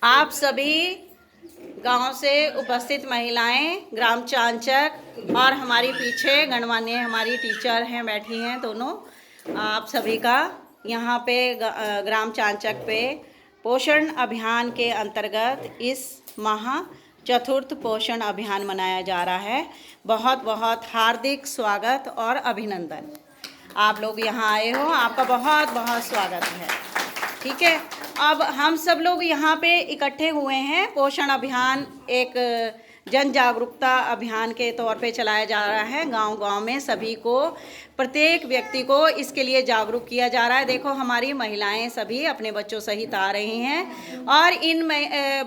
आप सभी गांव से उपस्थित महिलाएं, ग्राम चांचक और हमारी पीछे गणमान्य हमारी टीचर हैं, बैठी हैं दोनों, आप सभी का यहाँ पे ग्राम चांचक पे पोषण अभियान के अंतर्गत इस माह चतुर्थ पोषण अभियान मनाया जा रहा है। बहुत बहुत हार्दिक स्वागत और अभिनंदन। आप लोग यहाँ आए हो, आपका बहुत बहुत स्वागत है। ठीक है, अब हम सब लोग यहाँ पे इकट्ठे हुए हैं। पोषण अभियान एक जन जागरूकता अभियान के तौर पे चलाया जा रहा है। गांव-गांव में सभी को, प्रत्येक व्यक्ति को इसके लिए जागरूक किया जा रहा है। देखो हमारी महिलाएं सभी अपने बच्चों सहित आ रही हैं और इन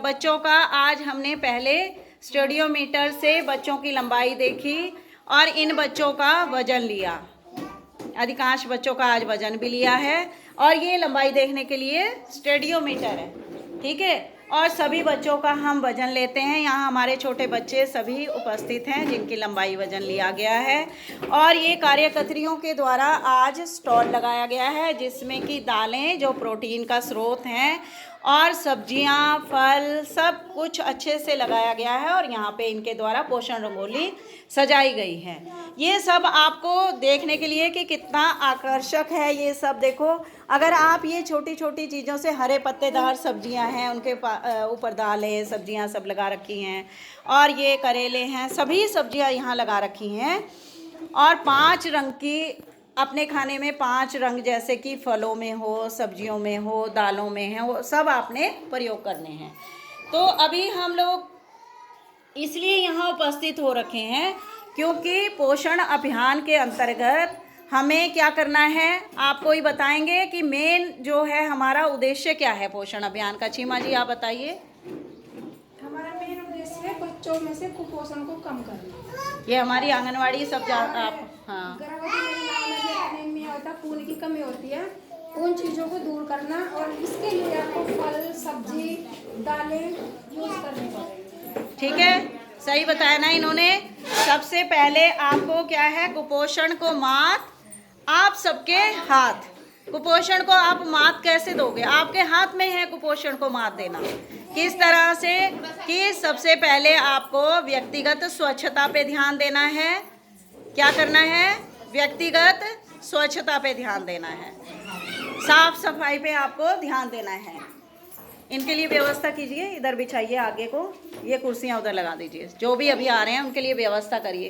बच्चों का आज हमने पहले स्टेडियोमीटर से बच्चों की लंबाई देखी और इन बच्चों का वजन लिया। अधिकांश बच्चों का आज वजन भी लिया है और ये लंबाई देखने के लिए स्टेडियोमीटर है। ठीक है, और सभी बच्चों का हम वजन लेते हैं। यहाँ हमारे छोटे बच्चे सभी उपस्थित हैं जिनकी लंबाई वजन लिया गया है। और ये कार्यकर्त्रियों के द्वारा आज स्टॉल लगाया गया है जिसमें कि दालें जो प्रोटीन का स्रोत हैं और सब्जियां, फल, सब कुछ अच्छे से लगाया गया है। और यहाँ पे इनके द्वारा पोषण रंगोली सजाई गई है। ये सब आपको देखने के लिए कि कितना आकर्षक है ये सब। देखो, अगर आप ये छोटी छोटी चीज़ों से, हरे पत्तेदार सब्जियां हैं, उनके ऊपर दालें, सब्जियां सब लगा रखी हैं और ये करेले हैं, सभी सब्जियां यहाँ लगा रखी हैं। और 5 रंग की, अपने खाने में 5 रंग, जैसे कि फलों में हो, सब्जियों में हो, दालों में है, वो सब आपने प्रयोग करने हैं। तो अभी हम लोग इसलिए यहाँ उपस्थित हो रखे हैं क्योंकि पोषण अभियान के अंतर्गत हमें क्या करना है, आपको ही बताएंगे कि मेन जो है हमारा उद्देश्य क्या है पोषण अभियान का। चीमा जी आप बताइए। हमारा मेन उद्देश्य है बच्चों में से कुपोषण को कम करना। ये हमारी आंगनवाड़ी सब आप, हाँ, गर्भवती महिलाओं में जो एनीमिया होता है, खून की कमी होती है, उन चीज़ों को दूर करना। और इसके लिए आपको फल, सब्जी, दालें यूज करनी पड़ेगी। ठीक है, सही बताया ना इन्होंने। सबसे पहले आपको क्या है, कुपोषण को मात आप सबके हाथ। कुपोषण को आप मात कैसे दोगे? आपके हाथ में है कुपोषण को मात देना। किस तरह से कि सबसे पहले आपको व्यक्तिगत स्वच्छता पे ध्यान देना है। क्या करना है? व्यक्तिगत स्वच्छता पे ध्यान देना है, साफ सफाई पे आपको ध्यान देना है। इनके लिए व्यवस्था कीजिए, इधर बिछाइए आगे को, ये कुर्सियाँ उधर लगा दीजिए। जो भी अभी आ रहे हैं उनके लिए व्यवस्था करिए,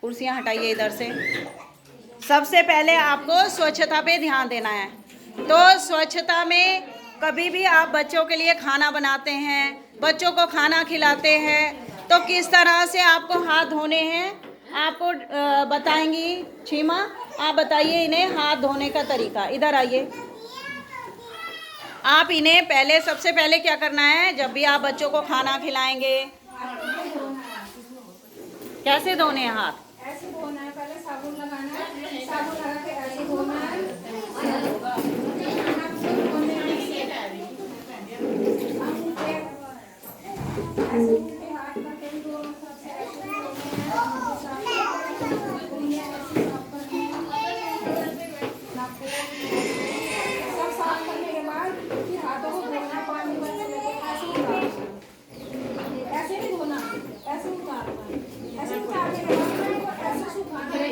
कुर्सियाँ हटाइए इधर से। सबसे पहले आपको स्वच्छता पे ध्यान देना है। तो स्वच्छता में कभी भी आप बच्चों के लिए खाना बनाते हैं, बच्चों को खाना खिलाते हैं, तो किस तरह से आपको हाथ धोने हैं आपको बताएंगी छीमा। आप बताइए इन्हें हाथ धोने का तरीका। इधर आइए। आप इन्हें पहले, सबसे पहले क्या करना है, जब भी आप बच्चों को खाना खिलाएंगे कैसे धोने हैं हाथ? ऐसे धोना है, पहले साबुन लगाना है, साबुन लगा के ऐसे धोना है। हाथ का तेल दोनों तरफ से ऐसे सब साफ करने के बाद फिर हाथों को धोना, पानी में से लेके ऐसे उतारना, ऐसे नहीं धोना, ऐसे उतारना, ऐसे उतारने के बाद ऐसे सुखाना है,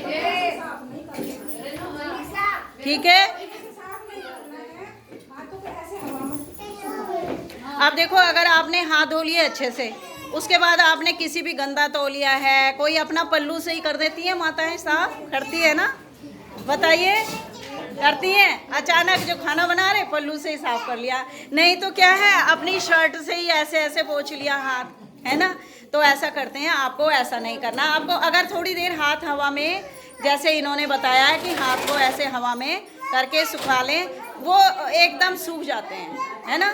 साफ नहीं करना। ठीक है, साफ नहीं करना है, हाथों को ऐसे हवा में सुखाना। अब देखो, अगर आपने हाथ धो लिए अच्छे से, उसके बाद आपने किसी भी गंदा तौलिया है, कोई अपना पल्लू से ही कर देती है माताएं, साफ करती है ना? बताइए, करती हैं? अचानक जो खाना बना रहे पल्लू से ही साफ कर लिया, नहीं तो क्या है अपनी शर्ट से ही ऐसे ऐसे पोंछ लिया हाथ, है ना? तो ऐसा करते हैं, आपको ऐसा नहीं करना। आपको अगर थोड़ी देर हाथ हवा में, जैसे इन्होंने बताया है कि हाथ को ऐसे हवा में करके सुखा लें, वो एकदम सूख जाते हैं, है ना?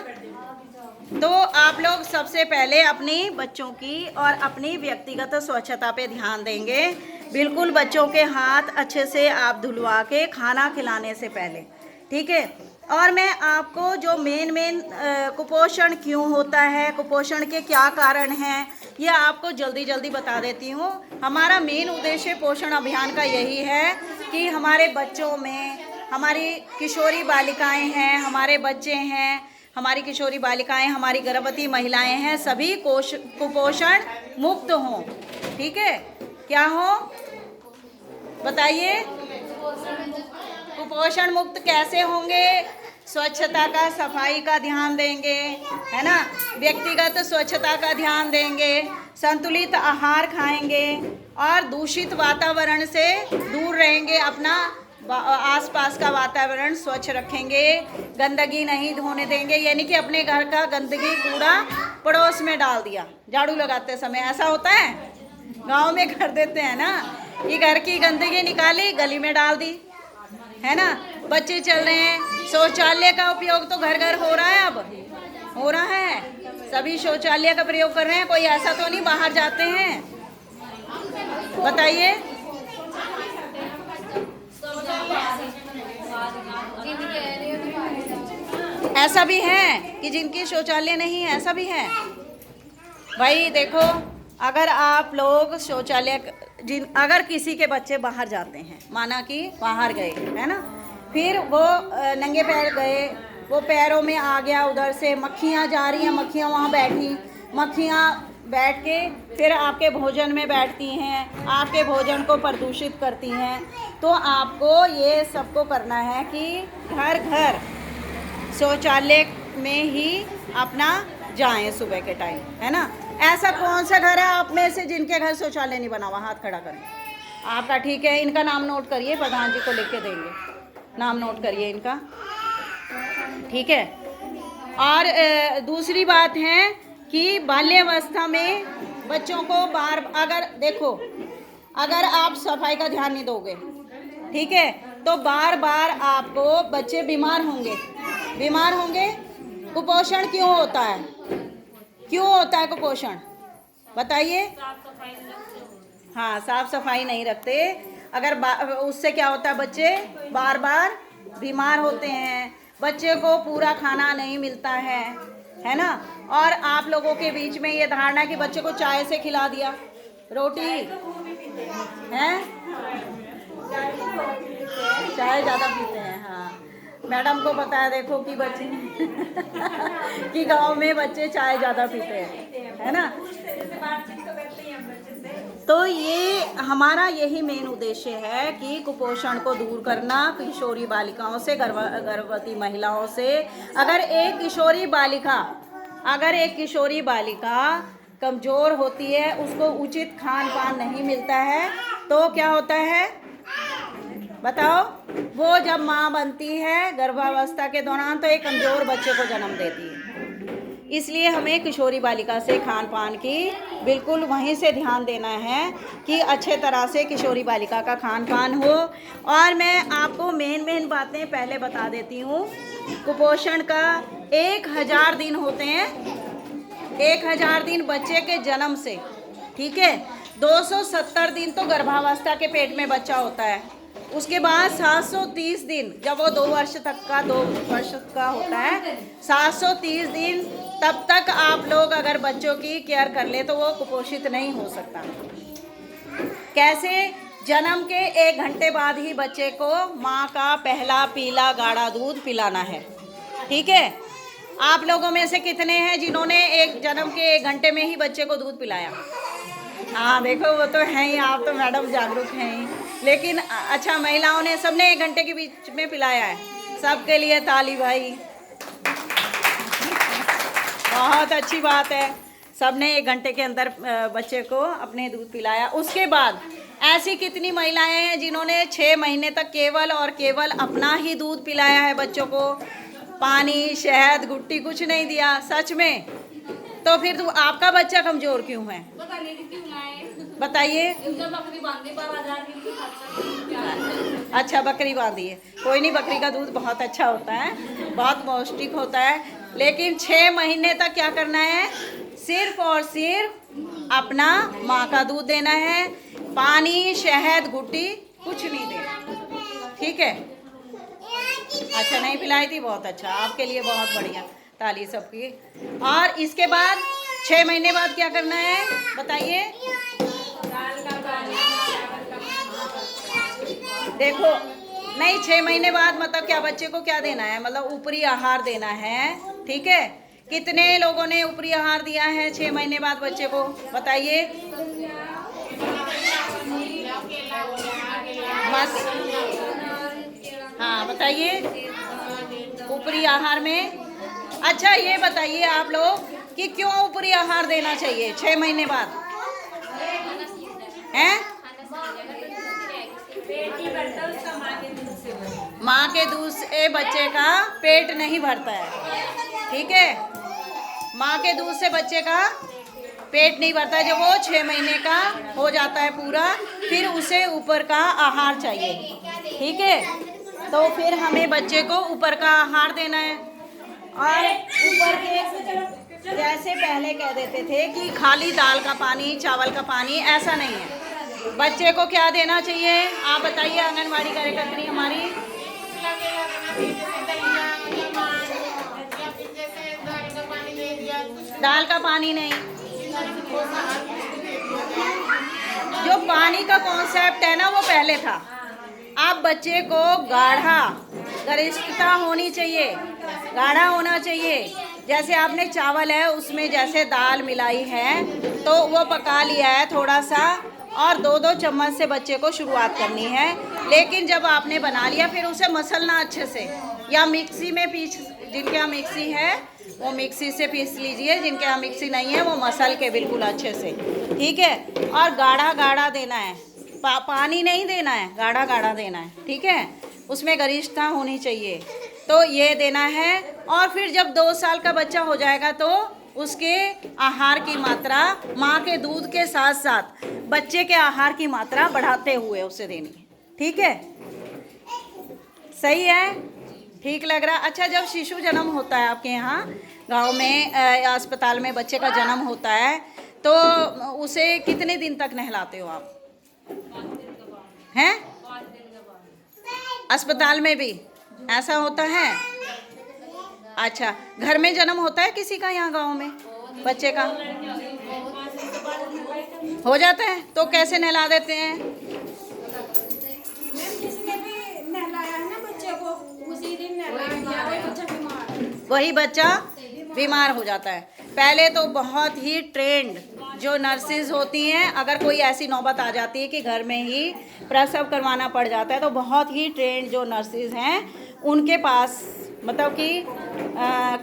तो आप लोग सबसे पहले अपनी बच्चों की और अपनी व्यक्तिगत स्वच्छता पे ध्यान देंगे। बिल्कुल बच्चों के हाथ अच्छे से आप धुलवा के खाना खिलाने से पहले, ठीक है? और मैं आपको जो मेन कुपोषण क्यों होता है, कुपोषण के क्या कारण हैं, ये आपको जल्दी जल्दी बता देती हूँ। हमारा मेन उद्देश्य पोषण अभियान का यही है कि हमारे बच्चों में, हमारी किशोरी बालिकाएं हैं, हमारे बच्चे हैं, हमारी किशोरी बालिकाएं, हमारी गर्भवती महिलाएं हैं, सभी कुपोषण मुक्त हों। ठीक है, क्या हो बताइए? कुपोषण मुक्त कैसे होंगे? स्वच्छता का, सफाई का ध्यान देंगे, है ना, व्यक्तिगत स्वच्छता का ध्यान देंगे, संतुलित आहार खाएंगे और दूषित वातावरण से दूर रहेंगे, अपना आसपास का वातावरण स्वच्छ रखेंगे, गंदगी नहीं होने देंगे। यानी कि अपने घर का गंदगी कूड़ा पड़ोस में डाल दिया, झाड़ू लगाते समय ऐसा होता है, गांव में कर देते हैं ना, ये घर की गंदगी निकाली गली में डाल दी, है ना। बच्चे चल रहे हैं, शौचालय का उपयोग तो घर घर हो रहा है, अब हो रहा है, सभी शौचालय का प्रयोग कर रहे हैं, कोई ऐसा तो नहीं बाहर जाते हैं, बताइए? ऐसा भी है कि जिनकी शौचालय नहीं है, ऐसा भी है भाई। देखो, अगर आप लोग शौचालय अगर किसी के बच्चे बाहर जाते हैं, माना कि बाहर गए, है ना, फिर वो नंगे पैर गए, वो पैरों में आ गया, उधर से मक्खियाँ जा रही हैं, मक्खियाँ वहाँ बैठी, मक्खियाँ बैठ के फिर आपके भोजन में बैठती हैं, आपके भोजन को प्रदूषित करती हैं। तो आपको ये सबको करना है कि घर घर शौचालय में ही अपना जाएं सुबह के टाइम, है ना। ऐसा कौन सा घर है आप में से जिनके घर शौचालय नहीं बना हुआ? हाथ खड़ा करें आपका। ठीक है, इनका नाम नोट करिए, प्रधान जी को लिख के देंगे, नाम नोट करिए इनका, ठीक है। और दूसरी बात है कि बाल्यावस्था में बच्चों को अगर देखो, अगर आप सफाई का ध्यान नहीं दोगे, ठीक है, तो बार बार आपको बच्चे बीमार होंगे। कुपोषण क्यों होता है? क्यों होता है कुपोषण, बताइए? हाँ, साफ सफाई नहीं रखते, अगर उससे क्या होता है, बच्चे बार बार बीमार होते हैं, बच्चे को पूरा खाना नहीं मिलता है ना। और आप लोगों के बीच में ये धारणा कि बच्चे को चाय से खिला दिया, रोटी है, चाय ज़्यादा पीते हैं। हाँ, मैडम को पता है, देखो कि बच्चे कि गांव में बच्चे चाय ज़्यादा पीते हैं, है ना। तो ये हमारा यही मेन उद्देश्य है कि कुपोषण को दूर करना, किशोरी बालिकाओं से, गर्भवती महिलाओं से। अगर एक किशोरी बालिका कमज़ोर होती है, उसको उचित खान पान नहीं मिलता है, तो क्या होता है बताओ? वो जब माँ बनती है गर्भावस्था के दौरान, तो एक कमज़ोर बच्चे को जन्म देती है। इसलिए हमें किशोरी बालिका से खान पान की बिल्कुल वहीं से ध्यान देना है कि अच्छे तरह से किशोरी बालिका का खान पान हो। और मैं आपको मेन बातें पहले बता देती हूँ। कुपोषण का 1000 दिन होते हैं, 1000 दिन बच्चे के जन्म से, ठीक है। 270 दिन तो गर्भावस्था के पेट में बच्चा होता है, उसके बाद 730 दिन जब वो 2 वर्ष का होता है, 730 दिन तब तक आप लोग अगर बच्चों की केयर कर ले तो वो कुपोषित नहीं हो सकता। कैसे? जन्म के 1 घंटे बाद ही बच्चे को माँ का पहला पीला गाढ़ा दूध पिलाना है, ठीक है। आप लोगों में से कितने हैं जिन्होंने जन्म के 1 घंटे में ही बच्चे को दूध पिलाया? हाँ, देखो वो तो हैं ही, आप तो मैडम जागरूक हैं ही। लेकिन अच्छा, महिलाओं ने सबने 1 घंटे के बीच में पिलाया है, सबके लिए ताली भाई, बहुत अच्छी बात है। सबने 1 घंटे के अंदर बच्चे को अपने दूध पिलाया। उसके बाद ऐसी कितनी महिलाएं हैं जिन्होंने 6 महीने तक केवल और केवल अपना ही दूध पिलाया है बच्चों को, पानी, शहद, गुट्टी कुछ नहीं दिया? सच में? तो फिर आपका बच्चा कमज़ोर क्यों है, बताइए? अच्छा, बकरी बांधी है, कोई नहीं, बकरी का दूध बहुत अच्छा होता है, बहुत पौष्टिक होता है। लेकिन 6 महीने तक क्या करना है? सिर्फ और सिर्फ अपना माँ का दूध देना है, पानी, शहद, गुट्टी कुछ नहीं देना, ठीक है। अच्छा, नहीं पिलाई थी, बहुत अच्छा, आपके लिए बहुत बढ़िया, ताली सबकी। और इसके बाद 6 महीने बाद क्या करना है, बताइए? देखो, नहीं, 6 महीने बाद मतलब क्या, बच्चे को क्या देना है, मतलब ऊपरी आहार देना है, ठीक है। कितने लोगों ने ऊपरी आहार दिया है 6 महीने बाद बच्चे को, बताइए। बस हाँ बताइए ऊपरी आहार में। अच्छा ये बताइए आप लोग कि क्यों ऊपरी आहार देना चाहिए 6 महीने बाद, हैं? माँ के दूध से बच्चे का पेट नहीं भरता है, ठीक है। माँ के दूध से बच्चे का पेट नहीं भरता है। जब वो 6 महीने का हो जाता है पूरा, फिर उसे ऊपर का आहार चाहिए, ठीक है। तो फिर हमें बच्चे को ऊपर का आहार देना है। और ऊपर के जैसे पहले कह देते थे कि खाली दाल का पानी, चावल का पानी, ऐसा नहीं है। बच्चे को क्या देना चाहिए आप बताइए, आंगनवाड़ी कार्यकर्त्री हमारी। दाल का पानी नहीं, जो पानी का कॉन्सेप्ट है ना वो पहले था। आप बच्चे को गाढ़ा, गरिष्ठता होनी चाहिए, गाढ़ा होना चाहिए। जैसे आपने चावल है उसमें जैसे दाल मिलाई है तो वो पका लिया है थोड़ा सा, और 2-2 चम्मच से बच्चे को शुरुआत करनी है। लेकिन जब आपने बना लिया फिर उसे मसलना अच्छे से, या मिक्सी में पीस, जिनके यहाँ मिक्सी है वो मिक्सी से पीस लीजिए, जिनके यहाँ मिक्सी नहीं है वो मसल के बिल्कुल अच्छे से, ठीक है। और गाढ़ा गाढ़ा देना है, पानी नहीं देना है, गाढ़ा गाढ़ा देना है, ठीक है। उसमें गरिष्ठता होनी चाहिए, तो ये देना है। और फिर जब 2 साल का बच्चा हो जाएगा तो उसके आहार की मात्रा माँ के दूध के साथ साथ बच्चे के आहार की मात्रा बढ़ाते हुए उसे देनी है, ठीक है। सही है, ठीक लग रहा। अच्छा जब शिशु जन्म होता है आपके यहाँ गांव में अस्पताल में बच्चे का जन्म होता है तो उसे कितने दिन तक नहलाते हो आप, हैं? अस्पताल में भी ऐसा होता है? अच्छा, घर में जन्म होता है किसी का यहाँ गांव में बच्चे का? हो जाता है, तो कैसे नहला देते हैं? वही बच्चा बीमार हो जाता है। पहले तो बहुत ही ट्रेंड जो नर्सेज होती हैं, अगर कोई ऐसी नौबत आ जाती है कि घर में ही प्रसव करवाना पड़ जाता है तो बहुत ही ट्रेंड जो नर्सेज हैं उनके पास मतलब कि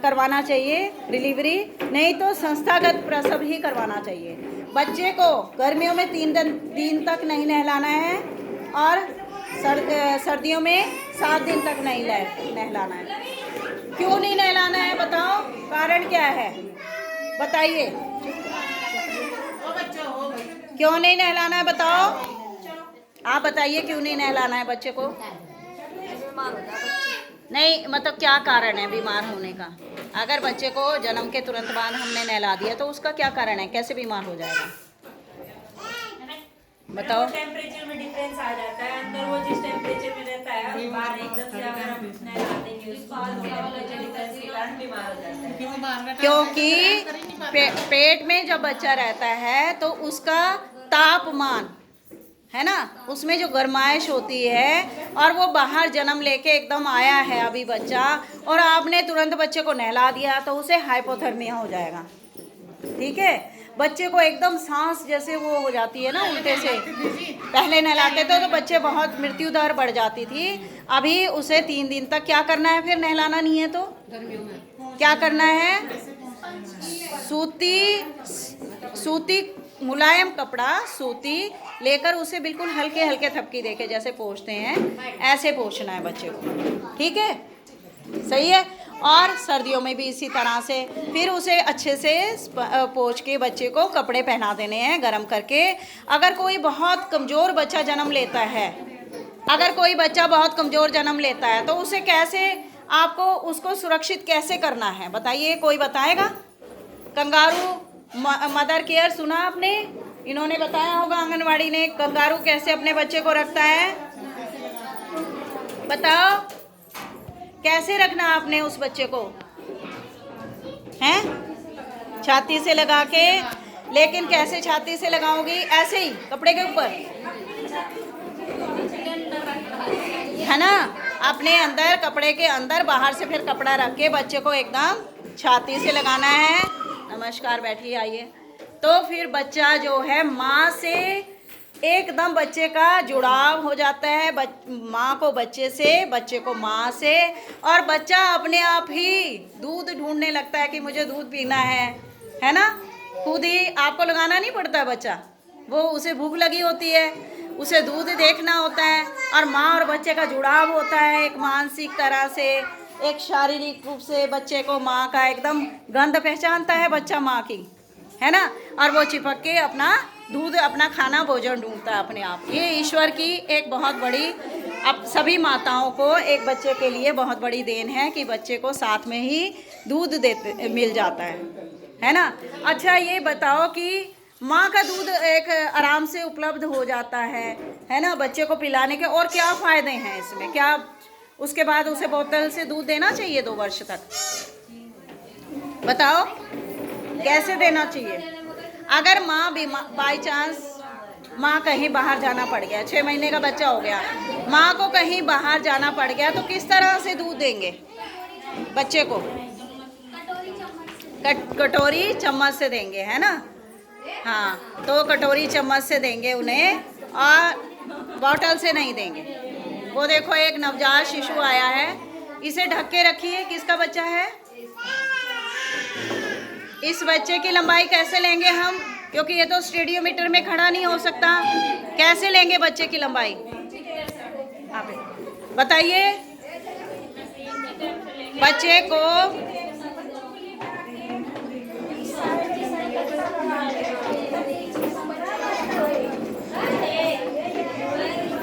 करवाना चाहिए डिलीवरी, नहीं तो संस्थागत प्रसव ही करवाना चाहिए। बच्चे को गर्मियों में 3 दिन तक नहीं नहलाना है और सर्दियों में 7 दिन तक नहीं नहलाना है। क्यों नहीं नहलाना है बताओ, कारण क्या है बताइए। क्यों नहीं नहलाना है बताओ, आप बताइए क्यों नहीं नहलाना है बच्चे को? नहीं मतलब क्या कारण है बीमार होने का? अगर बच्चे को जन्म के तुरंत बाद हमने नहला दिया तो उसका क्या कारण है, कैसे बीमार हो जाएगा बताओ? टेम्परेचर में डिफरेंस आ जाता है, अंदर वो जिस टेम्परेचर में रहता है बाहर एकदम से अगर हम नहला देंगे उसको टेम्परेचर डिफरेंस के कारण बीमार हो जाता है। क्योंकि पेट में जब बच्चा रहता है तो उसका तापमान है ना, उसमें जो गर्माइश होती है, और वो बाहर जन्म लेके एकदम आया है अभी बच्चा और आपने तुरंत बच्चे को नहला दिया तो उसे हाइपोथर्मिया हो जाएगा, ठीक है। बच्चे को एकदम सांस जैसे वो हो जाती है ना उल्टे से, पहले नहलाते थे तो बच्चे बहुत मृत्यु दर बढ़ जाती थी। अभी उसे 3 दिन तक क्या करना है, फिर नहलाना नहीं है तो क्या करना है, सूती मुलायम कपड़ा सूती लेकर उसे बिल्कुल हल्के हल्के थपकी देके जैसे पोंछते हैं ऐसे पोंछना है बच्चे को, ठीक है, सही है। और सर्दियों में भी इसी तरह से फिर उसे अच्छे से पोंछ के बच्चे को कपड़े पहना देने हैं गर्म करके। अगर कोई बहुत कमज़ोर बच्चा जन्म लेता है, अगर कोई बच्चा बहुत कमज़ोर जन्म लेता है तो उसे कैसे आपको उसको सुरक्षित कैसे करना है बताइए, कोई बताएगा? कंगारू मदर केयर सुना आपने, इन्होंने बताया होगा आंगनवाड़ी ने कंगारू कैसे अपने बच्चे को रखता है, बताओ कैसे रखना आपने उस बच्चे को, हैं? छाती से लगा के, लेकिन कैसे छाती से लगाओगी, ऐसे ही कपड़े के ऊपर है ना, अपने अंदर कपड़े के अंदर बाहर से फिर कपड़ा रख के बच्चे को एकदम छाती से लगाना है। नमस्कार, बैठिए, आइए। तो फिर बच्चा जो है माँ से एकदम बच्चे का जुड़ाव हो जाता है, माँ को बच्चे से, बच्चे को माँ से, और बच्चा अपने आप ही दूध ढूंढने लगता है कि मुझे दूध पीना है ना। खुद ही आपको लगाना नहीं पड़ता, बच्चा वो, उसे भूख लगी होती है, उसे दूध देखना होता है। और माँ और बच्चे का जुड़ाव होता है एक मानसिक तरह से, एक शारीरिक रूप से। बच्चे को माँ का एकदम गंध पहचानता है बच्चा माँ की, है ना, और वो चिपक के अपना दूध, अपना खाना, भोजन ढूंढता है अपने आप। ये ईश्वर की एक बहुत बड़ी, अब सभी माताओं को एक बच्चे के लिए बहुत बड़ी देन है कि बच्चे को साथ में ही दूध देते मिल जाता है ना। अच्छा, ये बताओ कि माँ का दूध एक आराम से उपलब्ध हो जाता है ना, बच्चे को पिलाने के और क्या फ़ायदे हैं इसमें? क्या उसके बाद उसे बोतल से दूध देना चाहिए 2 वर्ष तक? बताओ कैसे देना चाहिए? अगर माँ बाई चांस माँ कहीं बाहर जाना पड़ गया, 6 महीने का बच्चा हो गया, माँ को कहीं बाहर जाना पड़ गया, तो किस तरह से दूध देंगे बच्चे को? कटोरी चम्मच से देंगे, है ना। हाँ, तो कटोरी चम्मच से देंगे उन्हें, और बॉटल से नहीं देंगे। वो देखो एक नवजात शिशु आया है, इसे ढक के रखिए। किसका बच्चा है? इस बच्चे की लंबाई कैसे लेंगे हम? क्योंकि ये तो स्टेडियोमीटर में खड़ा नहीं हो सकता। कैसे लेंगे बच्चे की लंबाई? आप बताइए। बच्चे को